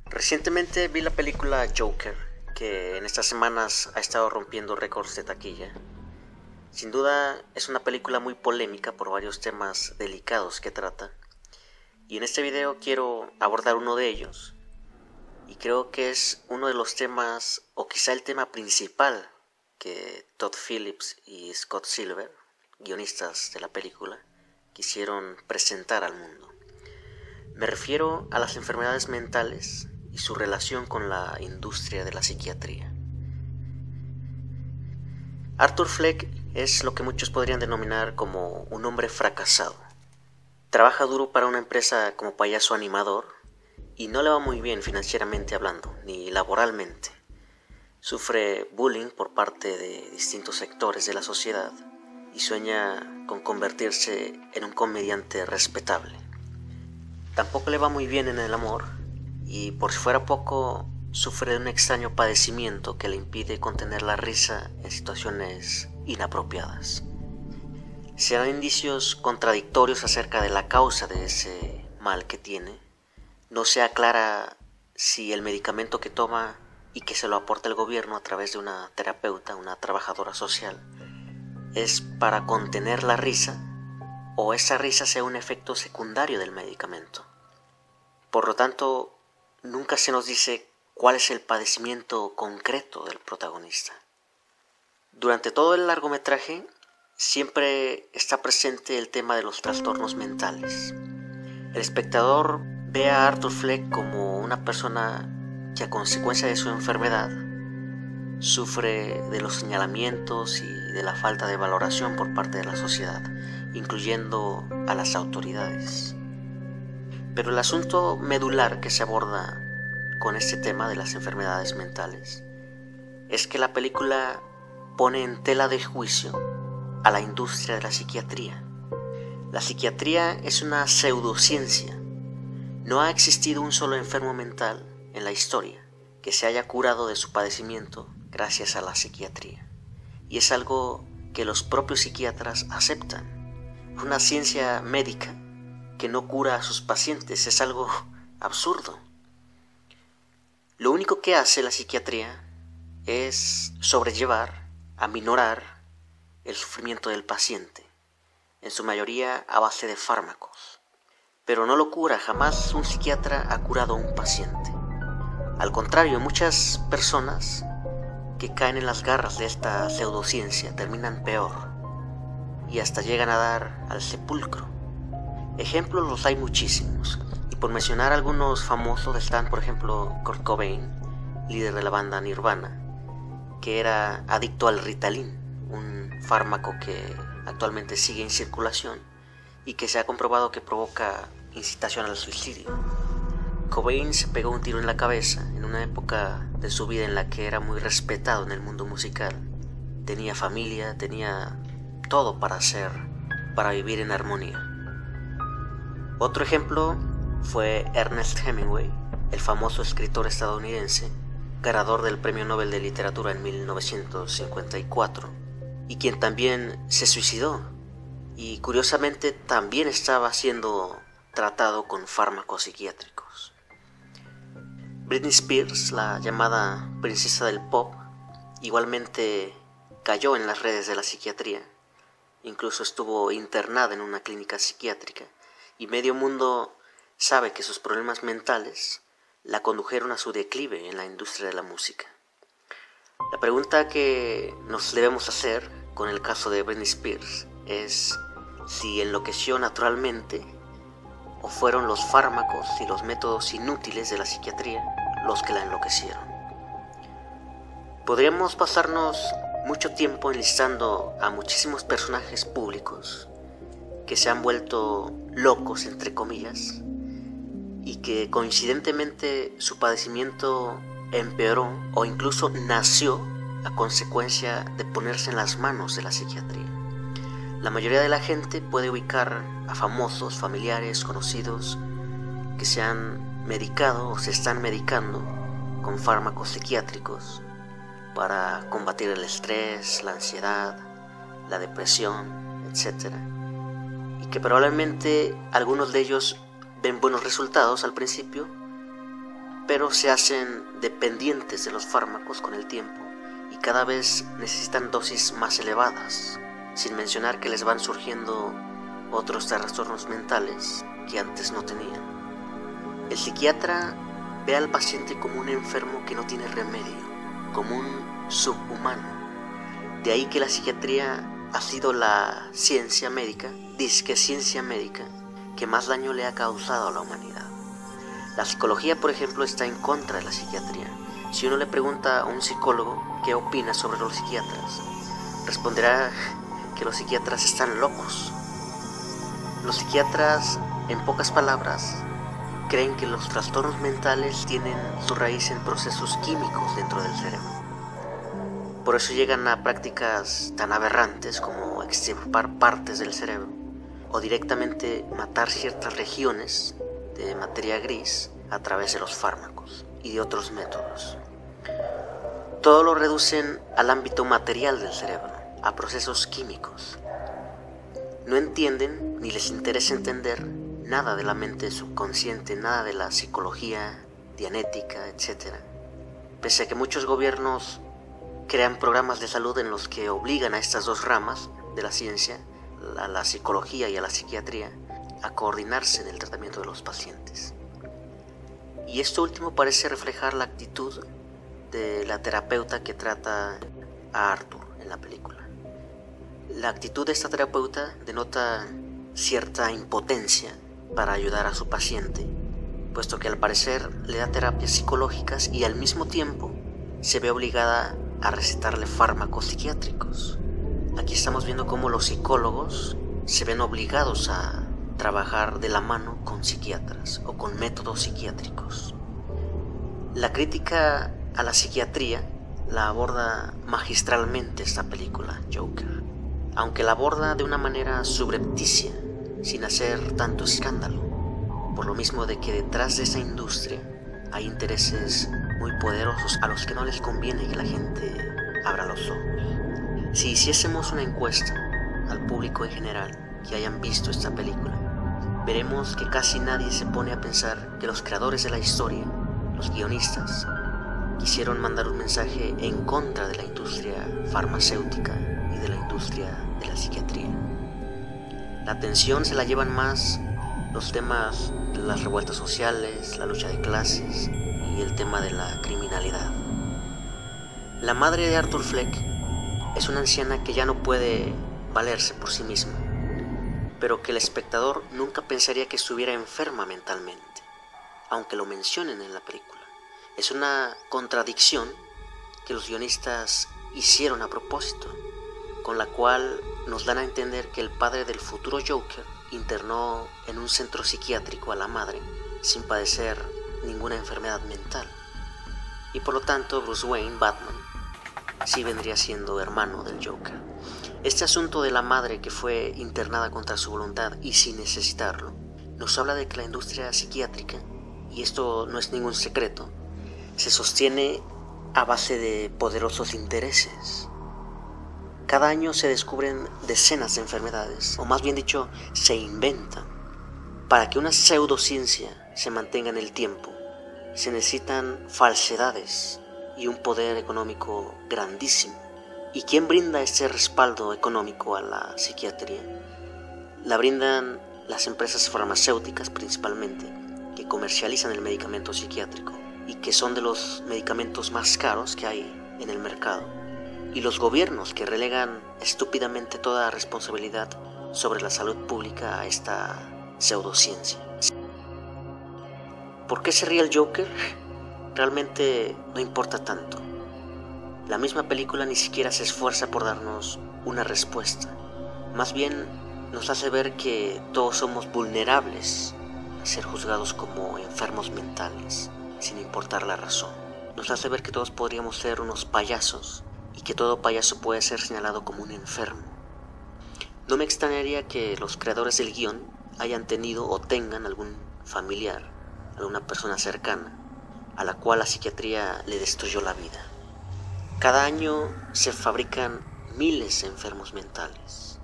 Recientemente vi la película Joker, que en estas semanas ha estado rompiendo récords de taquilla. Sin duda es una película muy polémica por varios temas delicados que trata. Y en este video quiero abordar uno de ellos. Y creo que es uno de los temas, o quizá el tema principal, que Todd Phillips y Scott Silver, guionistas de la película, quisieron presentar al mundo. Me refiero a las enfermedades mentales y su relación con la industria de la psiquiatría. Arthur Fleck es lo que muchos podrían denominar como un hombre fracasado. Trabaja duro para una empresa como payaso animador y no le va muy bien financieramente hablando, ni laboralmente. Sufre bullying por parte de distintos sectores de la sociedad y sueña con convertirse en un comediante respetable. Tampoco le va muy bien en el amor y, por si fuera poco, sufre de un extraño padecimiento que le impide contener la risa en situaciones inapropiadas. Se dan indicios contradictorios acerca de la causa de ese mal que tiene. No se aclara si el medicamento que toma y que se lo aporta el gobierno a través de una terapeuta, una trabajadora social, es para contener la risa o esa risa sea un efecto secundario del medicamento. Por lo tanto, nunca se nos dice cuál es el padecimiento concreto del protagonista. Durante todo el largometraje siempre está presente el tema de los trastornos mentales. El espectador ve a Arthur Fleck como una persona que, a consecuencia de su enfermedad, sufre de los señalamientos y de la falta de valoración por parte de la sociedad, incluyendo a las autoridades. Pero el asunto medular que se aborda con este tema de las enfermedades mentales es que la película pone en tela de juicio a la industria de la psiquiatría. La psiquiatría es una pseudociencia. No ha existido un solo enfermo mental en la historia que se haya curado de su padecimiento gracias a la psiquiatría. Y es algo que los propios psiquiatras aceptan. Es una ciencia médica que no cura a sus pacientes, es algo absurdo. Lo único que hace la psiquiatría es sobrellevar, aminorar el sufrimiento del paciente, en su mayoría a base de fármacos. Pero no lo cura, jamás un psiquiatra ha curado a un paciente. Al contrario, muchas personas que caen en las garras de esta pseudociencia terminan peor y hasta llegan a dar al sepulcro. Ejemplos los hay muchísimos, y por mencionar algunos famosos están, por ejemplo, Kurt Cobain, líder de la banda Nirvana, que era adicto al Ritalin, un fármaco que actualmente sigue en circulación y que se ha comprobado que provoca incitación al suicidio. Cobain se pegó un tiro en la cabeza en una época de su vida en la que era muy respetado en el mundo musical. Tenía familia, tenía todo para vivir en armonía. Otro ejemplo fue Ernest Hemingway, el famoso escritor estadounidense, ganador del Premio Nobel de Literatura en 1954, y quien también se suicidó, y curiosamente también estaba siendo tratado con fármacos psiquiátricos. Britney Spears, la llamada princesa del pop, igualmente cayó en las redes de la psiquiatría, incluso estuvo internada en una clínica psiquiátrica, y medio mundo sabe que sus problemas mentales la condujeron a su declive en la industria de la música. La pregunta que nos debemos hacer con el caso de Britney Spears es si enloqueció naturalmente o fueron los fármacos y los métodos inútiles de la psiquiatría los que la enloquecieron. Podríamos pasarnos mucho tiempo enlistando a muchísimos personajes públicos que se han vuelto locos, entre comillas, y que coincidentemente su padecimiento empeoró o incluso nació a consecuencia de ponerse en las manos de la psiquiatría. La mayoría de la gente puede ubicar a famosos, familiares, conocidos que se han medicado o se están medicando con fármacos psiquiátricos para combatir el estrés, la ansiedad, la depresión, etc. Y que probablemente algunos de ellos ven buenos resultados al principio, pero se hacen dependientes de los fármacos con el tiempo y cada vez necesitan dosis más elevadas, sin mencionar que les van surgiendo otros trastornos mentales que antes no tenían. El psiquiatra ve al paciente como un enfermo que no tiene remedio, como un subhumano. De ahí que la psiquiatría ha sido la ciencia médica, disque ciencia médica, que más daño le ha causado a la humanidad. La psicología, por ejemplo, está en contra de la psiquiatría. Si uno le pregunta a un psicólogo qué opina sobre los psiquiatras, responderá que los psiquiatras están locos. Los psiquiatras, en pocas palabras, creen que los trastornos mentales tienen su raíz en procesos químicos dentro del cerebro. Por eso llegan a prácticas tan aberrantes como extirpar partes del cerebro o directamente matar ciertas regiones de materia gris a través de los fármacos y de otros métodos. Todo lo reducen al ámbito material del cerebro, a procesos químicos. No entienden ni les interesa entender nada de la mente subconsciente, nada de la psicología, dianética, etc. Pese a que muchos gobiernos crean programas de salud en los que obligan a estas dos ramas de la ciencia, a la psicología y a la psiquiatría, a coordinarse en el tratamiento de los pacientes. Y esto último parece reflejar la actitud de la terapeuta que trata a Arthur en la película. La actitud de esta terapeuta denota cierta impotencia para ayudar a su paciente, puesto que al parecer le da terapias psicológicas y al mismo tiempo se ve obligada a recetarle fármacos psiquiátricos. Aquí estamos viendo cómo los psicólogos se ven obligados a trabajar de la mano con psiquiatras o con métodos psiquiátricos. La crítica a la psiquiatría la aborda magistralmente esta película, Joker, aunque la aborda de una manera subrepticia, sin hacer tanto escándalo, por lo mismo de que detrás de esa industria hay intereses muy poderosos a los que no les conviene que la gente abra los ojos. Si hiciésemos una encuesta al público en general que hayan visto esta película, veremos que casi nadie se pone a pensar que los creadores de la historia, los guionistas, quisieron mandar un mensaje en contra de la industria farmacéutica y de la industria de la psiquiatría. La atención se la llevan más los temas de las revueltas sociales, la lucha de clases y el tema de la criminalidad. La madre de Arthur Fleck es una anciana que ya no puede valerse por sí misma, pero que el espectador nunca pensaría que estuviera enferma mentalmente, aunque lo mencionen en la película. Es una contradicción que los guionistas hicieron a propósito, con la cual nos dan a entender que el padre del futuro Joker internó en un centro psiquiátrico a la madre sin padecer ninguna enfermedad mental, y por lo tanto Bruce Wayne, Batman, sí vendría siendo hermano del Joker. Este asunto de la madre que fue internada contra su voluntad y sin necesitarlo, nos habla de que la industria psiquiátrica, y esto no es ningún secreto, se sostiene a base de poderosos intereses. Cada año se descubren decenas de enfermedades, o más bien dicho, se inventan. Para que una pseudociencia se mantenga en el tiempo, se necesitan falsedades y un poder económico grandísimo. ¿Y quién brinda ese respaldo económico a la psiquiatría? La brindan las empresas farmacéuticas principalmente, que comercializan el medicamento psiquiátrico y que son de los medicamentos más caros que hay en el mercado, y los gobiernos que relegan estúpidamente toda responsabilidad sobre la salud pública a esta pseudociencia. ¿Por qué se ríe el Joker? Realmente no importa tanto. La misma película ni siquiera se esfuerza por darnos una respuesta. Más bien nos hace ver que todos somos vulnerables a ser juzgados como enfermos mentales, sin importar la razón. Nos hace ver que todos podríamos ser unos payasos y que todo payaso puede ser señalado como un enfermo. No me extrañaría que los creadores del guión hayan tenido o tengan algún familiar, alguna persona cercana, a la cual la psiquiatría le destruyó la vida. Cada año se fabrican miles de enfermos mentales.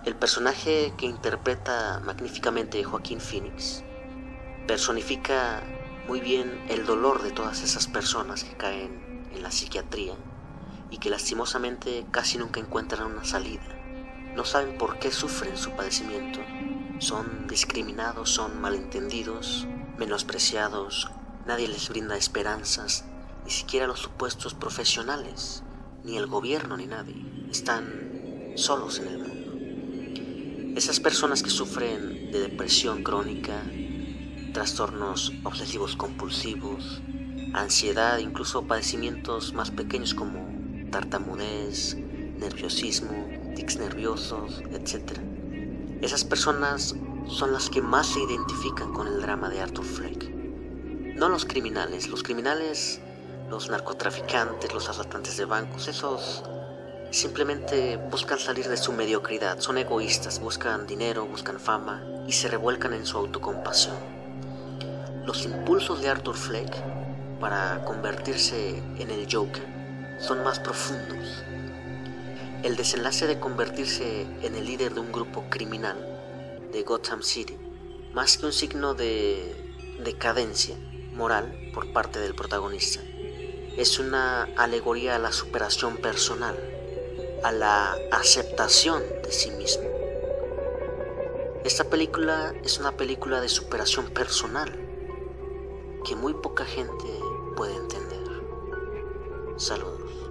El personaje que interpreta magníficamente Joaquín Phoenix personifica muy bien el dolor de todas esas personas que caen en la psiquiatría y que lastimosamente casi nunca encuentran una salida. No saben por qué sufren su padecimiento. Son discriminados, son malentendidos, menospreciados, nadie les brinda esperanzas, ni siquiera los supuestos profesionales, ni el gobierno, ni nadie. Están solos en el mundo. Esas personas que sufren de depresión crónica, trastornos obsesivos compulsivos, ansiedad, incluso padecimientos más pequeños como tartamudez, nerviosismo, tics nerviosos, etc. Esas personas son las que más se identifican con el drama de Arthur Fleck. No los criminales, los narcotraficantes, los asaltantes de bancos, esos simplemente buscan salir de su mediocridad, son egoístas, buscan dinero, buscan fama y se revuelcan en su autocompasión. Los impulsos de Arthur Fleck para convertirse en el Joker son más profundos. El desenlace de convertirse en el líder de un grupo criminal de Gotham City, más que un signo de decadencia moral por parte del protagonista, es una alegoría a la superación personal, a la aceptación de sí mismo. Esta película es una película de superación personal que muy poca gente puede entender. Saludos.